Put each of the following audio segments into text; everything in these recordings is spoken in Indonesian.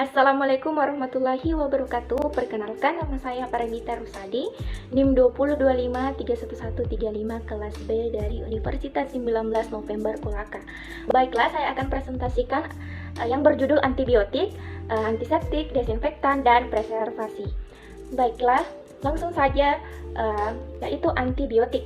Assalamualaikum warahmatullahi wabarakatuh. Perkenalkan, nama saya Paramita Rusadi, NIM 2025311135 kelas B dari Universitas 19 November Kolaka. Baiklah, saya akan presentasikan yang berjudul antibiotik, antiseptik, desinfektan, dan preservasi. Baiklah, langsung saja, yaitu antibiotik.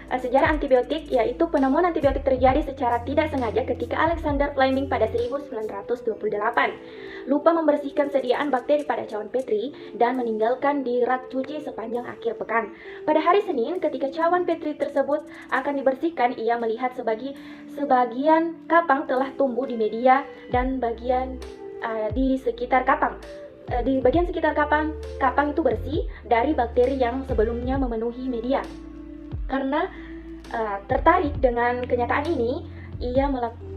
Sejarah antibiotik yaitu penemuan antibiotik terjadi secara tidak sengaja ketika Alexander Fleming pada 1928 lupa membersihkan sediaan bakteri pada cawan Petri dan meninggalkan di rak cuci sepanjang akhir pekan. Pada hari Senin, ketika cawan Petri tersebut akan dibersihkan, ia melihat sebagian kapang telah tumbuh di media dan di sekitar kapang. Di bagian sekitar kapang itu bersih dari bakteri yang sebelumnya memenuhi media. Karena tertarik dengan kenyataan ini, ia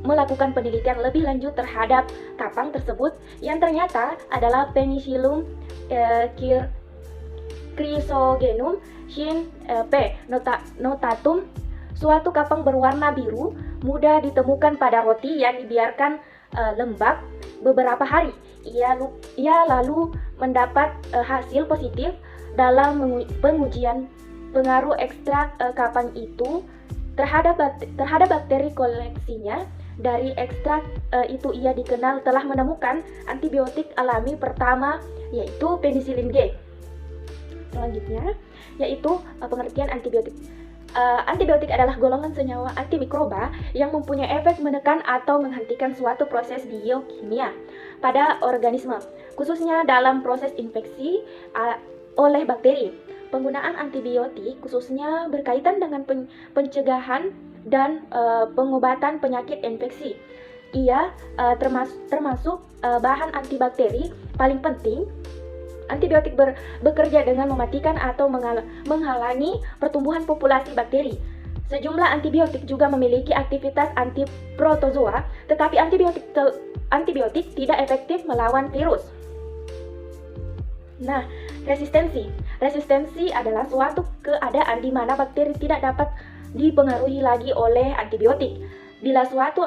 melakukan penelitian lebih lanjut terhadap kapang tersebut yang ternyata adalah Penicillium chrysogenum syn P. notatum, suatu kapang berwarna biru mudah ditemukan pada roti yang dibiarkan lembab beberapa hari. Ia lalu mendapat hasil positif dalam pengujian pengaruh ekstrak kapang itu terhadap bakteri koleksinya. Dari ekstrak itu ia dikenal telah menemukan antibiotik alami pertama, yaitu penicillin G. Selanjutnya yaitu pengertian antibiotik. Antibiotik adalah golongan senyawa antimikroba yang mempunyai efek menekan atau menghentikan suatu proses biokimia pada organisme, khususnya dalam proses infeksi oleh bakteri. Penggunaan antibiotik khususnya berkaitan dengan pencegahan dan pengobatan penyakit infeksi. Ia termasuk bahan antibakteri paling penting. Antibiotik bekerja dengan mematikan atau menghalangi pertumbuhan populasi bakteri. Sejumlah antibiotik juga memiliki aktivitas antiprotozoa, tetapi antibiotik tidak efektif melawan virus. Nah, Resistensi adalah suatu keadaan di mana bakteri tidak dapat dipengaruhi lagi oleh antibiotik. Bila suatu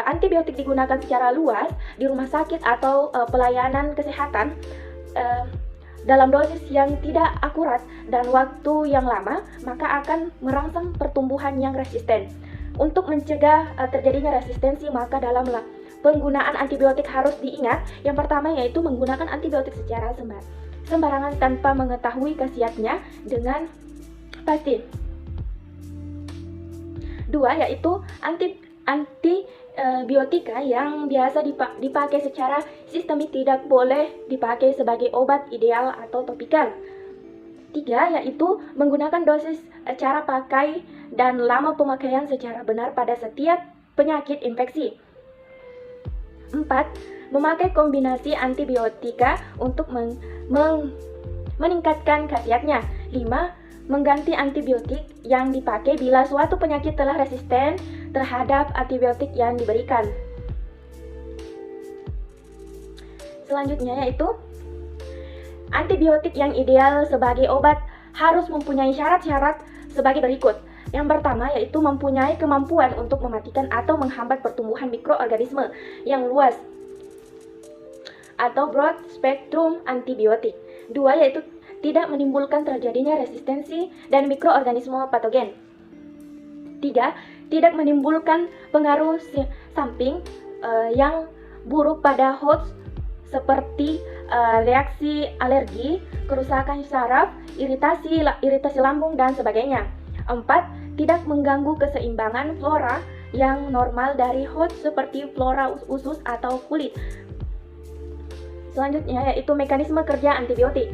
antibiotik digunakan secara luas di rumah sakit atau pelayanan kesehatan dalam dosis yang tidak akurat dan waktu yang lama, maka akan merangsang pertumbuhan yang resisten. Untuk mencegah terjadinya resistensi, maka dalam penggunaan antibiotik harus diingat yang pertama yaitu menggunakan antibiotik secara sembarangan tanpa mengetahui khasiatnya dengan pasti. Dua, yaitu antibiotika yang biasa dipakai secara sistemik tidak boleh dipakai sebagai obat ideal atau topikal. Tiga, yaitu menggunakan dosis, cara pakai, dan lama pemakaian secara benar pada setiap penyakit infeksi. 4. Memakai kombinasi antibiotika untuk meningkatkan khasiatnya. 5. Mengganti antibiotik yang dipakai bila suatu penyakit telah resisten terhadap antibiotik yang diberikan. Selanjutnya yaitu antibiotik yang ideal sebagai obat harus mempunyai syarat-syarat sebagai berikut. Yang pertama yaitu mempunyai kemampuan untuk mematikan atau menghambat pertumbuhan mikroorganisme yang luas atau broad spectrum antibiotik. Dua, yaitu tidak menimbulkan terjadinya resistensi dan mikroorganisme patogen. Tiga, tidak menimbulkan pengaruh samping yang buruk pada host seperti reaksi alergi, kerusakan saraf, iritasi lambung, dan sebagainya. 4. Tidak mengganggu keseimbangan flora yang normal dari host seperti flora usus atau kulit. Selanjutnya yaitu mekanisme kerja antibiotik.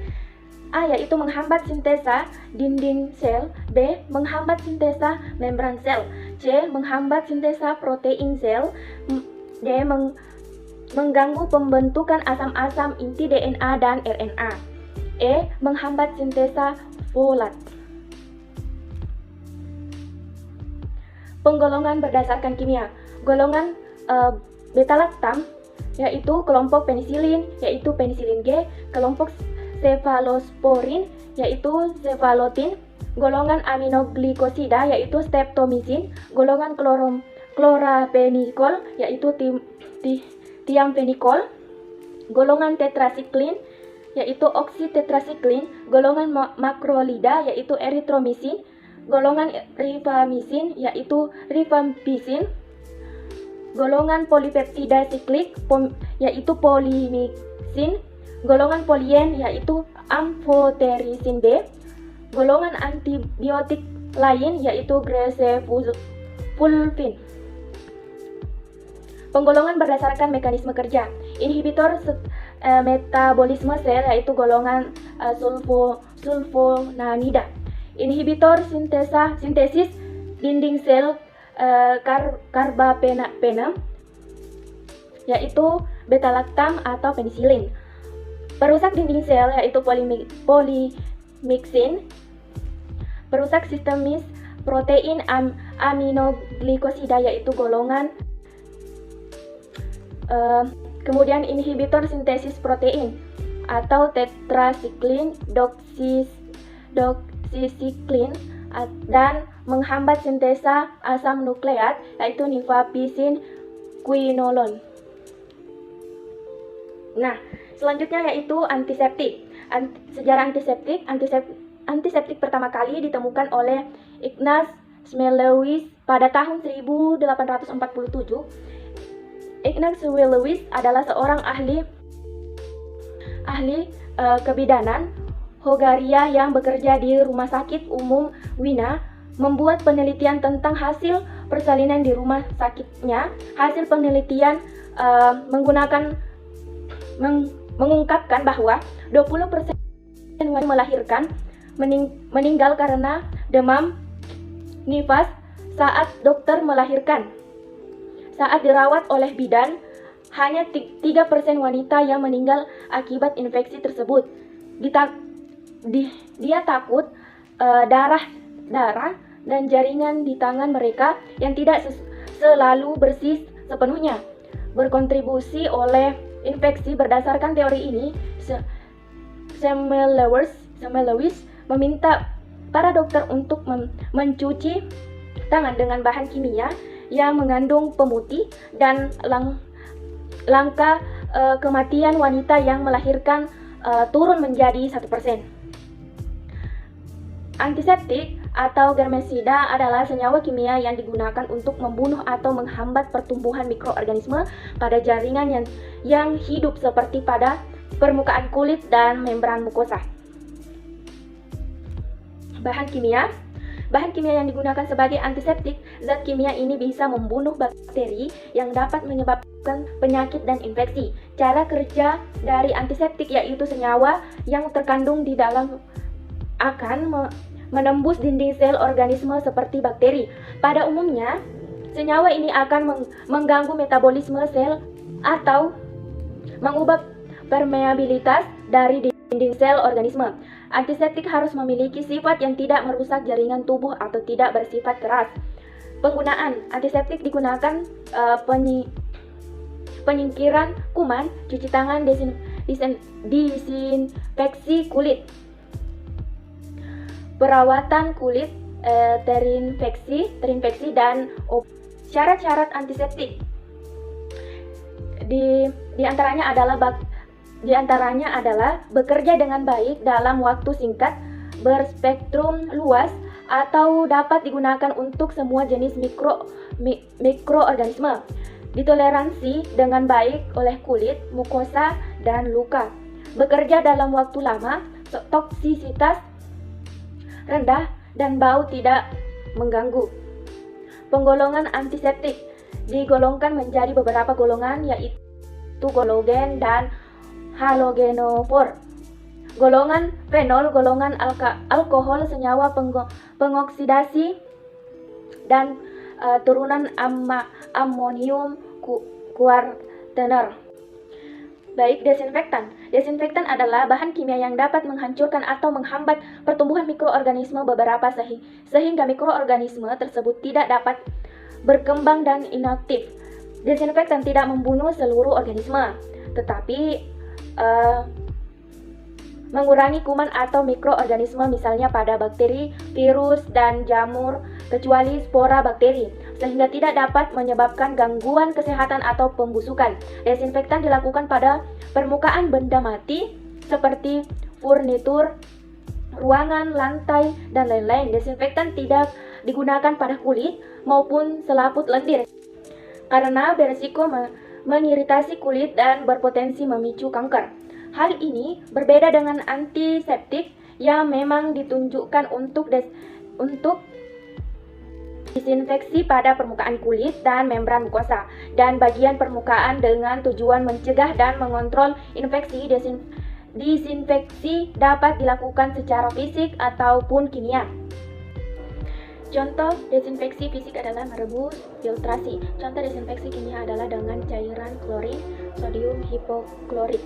A. Yaitu menghambat sintesa dinding sel. B. Menghambat sintesa membran sel. C. Menghambat sintesa protein sel. D. Mengganggu pembentukan asam-asam inti DNA dan RNA. E. Menghambat sintesa folat. Penggolongan berdasarkan kimia. Golongan beta-lactam yaitu kelompok penisilin, yaitu penicillin G. Kelompok cephalosporin, yaitu cephalotin. Golongan aminoglikosida, yaitu streptomycin. Golongan chloramphenicol, yaitu thiamphenicol. Golongan tetrasiklin yaitu oksitetrasiklin. Golongan makrolida yaitu eritromisin. Golongan rifamycin yaitu rifampicin. Golongan polipeptida siklik yaitu polymyxin. Golongan polien yaitu amphotericin B. Golongan antibiotik lain yaitu gresephulfin. Penggolongan berdasarkan mekanisme kerja. Inhibitor metabolisme sel yaitu golongan sulfonamida. Inhibitor sintesis dinding sel carbapenem yaitu beta-lactam atau penisilin. Perusak dinding sel yaitu polymyxin. Perusak sistemis protein aminoglikosida yaitu golongan kemudian inhibitor sintesis protein atau tetrasiklin doxycycline dan menghambat sintesa asam nukleat yaitu nifapicin quinolone. Nah, selanjutnya yaitu antiseptik. Sejarah antiseptik pertama kali ditemukan oleh Ignaz Semmelweis pada tahun 1847. Ignaz Semmelweis adalah seorang ahli kebidanan Hongaria yang bekerja di Rumah Sakit Umum Wina, membuat penelitian tentang hasil persalinan di rumah sakitnya. Hasil penelitian mengungkapkan bahwa 20% wanita melahirkan meninggal karena demam nifas saat dokter melahirkan. Saat dirawat oleh bidan, hanya 3% wanita yang meninggal akibat infeksi tersebut. Dia takut darah dan jaringan di tangan mereka yang tidak selalu bersih sepenuhnya berkontribusi oleh infeksi. Berdasarkan teori ini, Semmelweis meminta para dokter untuk mencuci tangan dengan bahan kimia yang mengandung pemutih dan langkah kematian wanita yang melahirkan turun menjadi 1%. Antiseptik atau germisida adalah senyawa kimia yang digunakan untuk membunuh atau menghambat pertumbuhan mikroorganisme pada jaringan yang hidup seperti pada permukaan kulit dan membran mukosa. Bahan kimia yang digunakan sebagai antiseptik. Zat kimia ini bisa membunuh bakteri yang dapat menyebabkan penyakit dan infeksi. Cara kerja dari antiseptik yaitu senyawa yang terkandung di dalam akan menembus dinding sel organisme seperti bakteri. Pada umumnya, senyawa ini akan mengganggu metabolisme sel atau mengubah permeabilitas dari dinding sel organisme. Antiseptik harus memiliki sifat yang tidak merusak jaringan tubuh atau tidak bersifat keras. Penggunaan antiseptik digunakan penyingkiran kuman, cuci tangan, disinfeksi kulit, perawatan kulit terinfeksi dan syarat-syarat antiseptik. Di antaranya adalah bekerja dengan baik dalam waktu singkat, berspektrum luas, atau dapat digunakan untuk semua jenis mikroorganisme, ditoleransi dengan baik oleh kulit, mukosa, dan luka, bekerja dalam waktu lama, toksisitas rendah, dan bau tidak mengganggu. Penggolongan antiseptik digolongkan menjadi beberapa golongan, yaitu halogen dan halogenofor. Golongan fenol, golongan alkohol, senyawa pengoksidasi, dan turunan amonium kuartener. Baik, desinfektan. Desinfektan adalah bahan kimia yang dapat menghancurkan atau menghambat pertumbuhan mikroorganisme beberapa sehingga mikroorganisme tersebut tidak dapat berkembang dan inaktif. Desinfektan tidak membunuh seluruh organisme, tetapi mengurangi kuman atau mikroorganisme, misalnya pada bakteri, virus, dan jamur, kecuali spora bakteri. sehingga tidak dapat menyebabkan gangguan kesehatan atau pembusukan. Desinfektan dilakukan pada permukaan benda mati seperti furnitur, ruangan, lantai, dan lain-lain. Desinfektan tidak digunakan pada kulit maupun selaput lendir karena beresiko mengiritasi kulit dan berpotensi memicu kanker. Hal ini berbeda dengan antiseptik yang memang ditunjukkan untuk disinfeksi pada permukaan kulit dan membran mukosa dan bagian permukaan dengan tujuan mencegah dan mengontrol infeksi. Disinfeksi dapat dilakukan secara fisik ataupun kimia. Contoh desinfeksi fisik adalah merebus, filtrasi. Contoh desinfeksi kimia adalah dengan cairan klorin, sodium hipoklorit.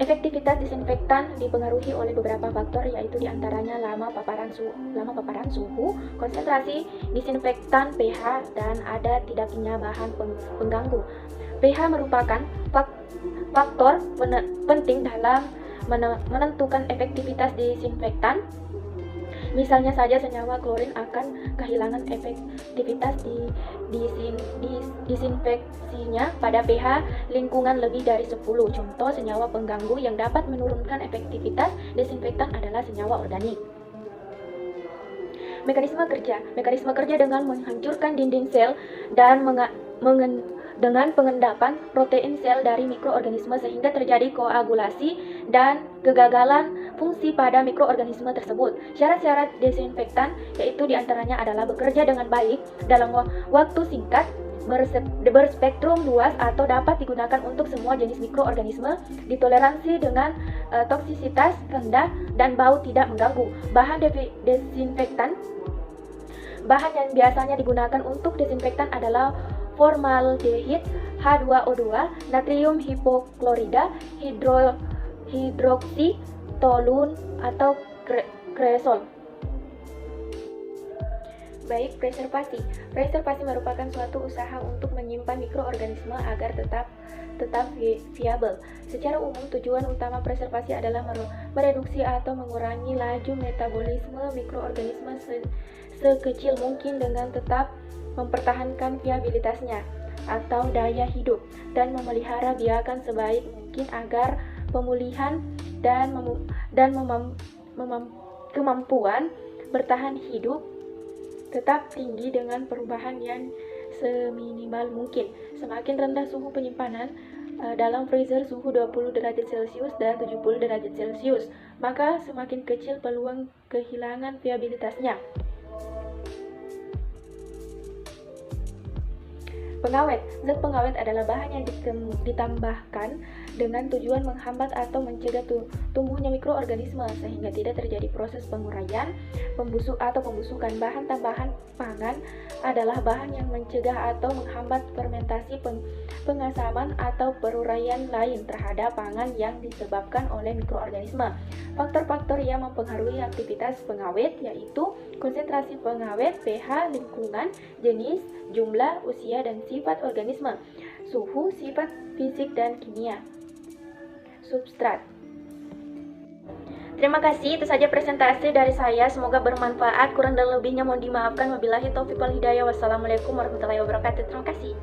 Efektivitas disinfektan dipengaruhi oleh beberapa faktor, yaitu diantaranya lama paparan suhu, konsentrasi disinfektan, pH, dan ada tidaknya bahan pengganggu. pH merupakan faktor penting dalam menentukan efektivitas disinfektan. Misalnya saja senyawa klorin akan kehilangan efektivitas disinfeksinya pada pH lingkungan lebih dari 10. Contoh senyawa pengganggu yang dapat menurunkan efektivitas disinfektan adalah senyawa organik. Mekanisme kerja dengan menghancurkan dinding sel dan dengan pengendapan protein sel dari mikroorganisme sehingga terjadi koagulasi dan kegagalan fungsi pada mikroorganisme tersebut. Syarat-syarat desinfektan yaitu diantaranya adalah bekerja dengan baik dalam waktu singkat, berspektrum luas atau dapat digunakan untuk semua jenis mikroorganisme, ditoleransi dengan toksisitas rendah dan bau tidak mengganggu. Bahan yang biasanya digunakan untuk desinfektan adalah formaldehid, H2O2, natrium hipoklorida, hidroksi, toluen, atau kresol. Baik, preservasi. Preservasi merupakan suatu usaha untuk menyimpan mikroorganisme agar tetap viabel. Secara umum, tujuan utama preservasi adalah mereduksi atau mengurangi laju metabolisme mikroorganisme sekecil mungkin dengan tetap mempertahankan viabilitasnya atau daya hidup dan memelihara biakan sebaik mungkin agar pemulihan dan kemampuan bertahan hidup tetap tinggi dengan perubahan yang seminimal mungkin. Semakin rendah suhu penyimpanan dalam freezer suhu 20 derajat Celcius dan 70 derajat Celcius, maka semakin kecil peluang kehilangan viabilitasnya. Pengawet. Zat pengawet adalah bahan yang ditambahkan dengan tujuan menghambat atau mencegah tumbuhnya mikroorganisme sehingga tidak terjadi proses penguraian, pembusukan. Bahan tambahan pangan adalah bahan yang mencegah atau menghambat fermentasi, pengasaman, atau peruraian lain terhadap pangan yang disebabkan oleh mikroorganisme. Faktor-faktor yang mempengaruhi aktivitas pengawet yaitu konsentrasi pengawet, pH lingkungan, jenis, jumlah, usia, dan sifat organisme, suhu, sifat fisik dan kimia, substrat. Terima kasih, itu saja presentasi dari saya. Semoga bermanfaat. Kurang dan lebihnya mohon dimaafkan. Wabillahi taufiq wal hidayah. Wassalamualaikum warahmatullahi wabarakatuh. Terima kasih.